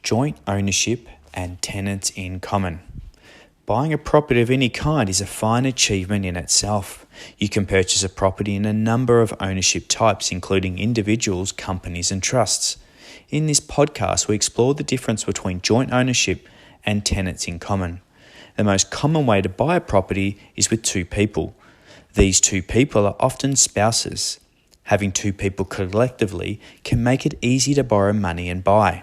Joint ownership and tenants in common. Buying a property of any kind is a fine achievement in itself. You can purchase a property in a number of ownership types, including individuals, companies, and trusts. In this podcast, we explore the difference between joint ownership and tenants in common. The most common way to buy a property is with two people. These two people are often spouses. Having two people collectively can make it easy to borrow money and buy.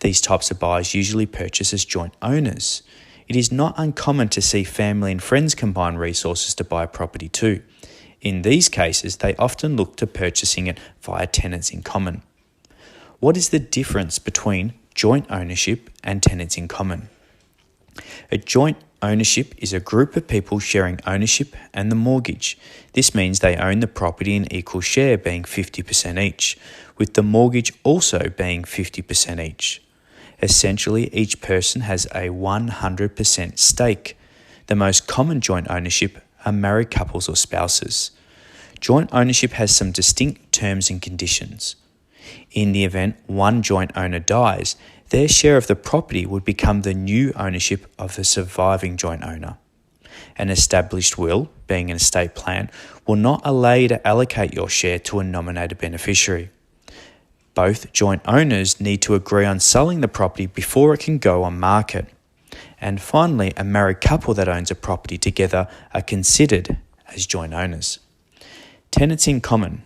These types of buyers usually purchase as joint owners. It is not uncommon to see family and friends combine resources to buy a property too. In these cases, they often look to purchasing it via tenants in common. What is the difference between joint ownership and tenants in common? A joint ownership is a group of people sharing ownership and the mortgage. This means they own the property in equal share, being 50% each, with the mortgage also being 50% each. Essentially, each person has a 100% stake. The most common joint ownership are married couples or spouses. Joint ownership has some distinct terms and conditions. In the event one joint owner dies, their share of the property would become the new ownership of the surviving joint owner. An established will, being an estate plan, will not allow you to allocate your share to a nominated beneficiary. Both joint owners need to agree on selling the property before it can go on market. And finally, a married couple that owns a property together are considered as joint owners. Tenants in common.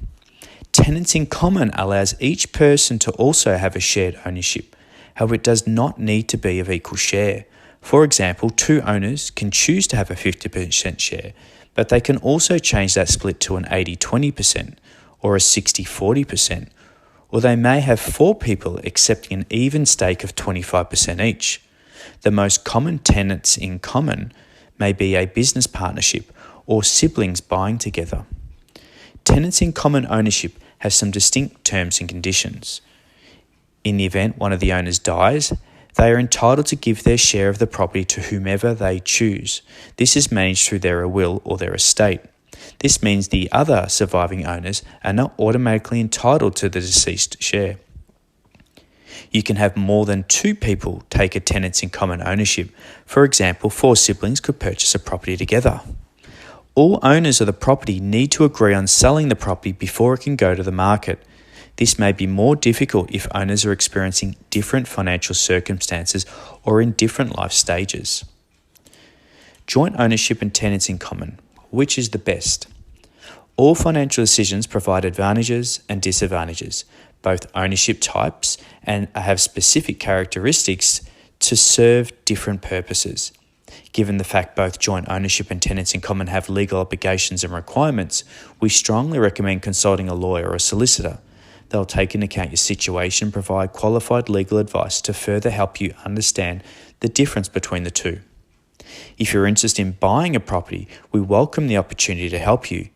Tenants in common allows each person to also have a shared ownership. However, it does not need to be of equal share. For example, two owners can choose to have a 50% share, but they can also change that split to an 80-20% or a 60-40%. Or they may have four people accepting an even stake of 25% each. The most common tenants in common may be a business partnership or siblings buying together. Tenants in common ownership have some distinct terms and conditions. In the event one of the owners dies, they are entitled to give their share of the property to whomever they choose. This is managed through their will or their estate. This means the other surviving owners are not automatically entitled to the deceased share. You can have more than two people take a tenants in common ownership. For example, four siblings could purchase a property together. All owners of the property need to agree on selling the property before it can go to the market. This may be more difficult if owners are experiencing different financial circumstances or in different life stages. Joint ownership and tenants in common. Which is the best? All financial decisions provide advantages and disadvantages, both ownership types and have specific characteristics to serve different purposes. Given the fact both joint ownership and tenants in common have legal obligations and requirements, we strongly recommend consulting a lawyer or a solicitor. They'll take into account your situation and provide qualified legal advice to further help you understand the difference between the two. If you're interested in buying a property, we welcome the opportunity to help you.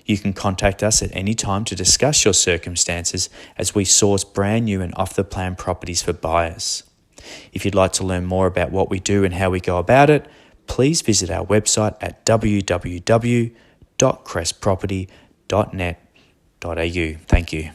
You can contact us at any time to discuss your circumstances as we source brand new and off-the-plan properties for buyers. If you'd like to learn more about what we do and how we go about it, please visit our website at www.crestproperty.net.au. Thank you.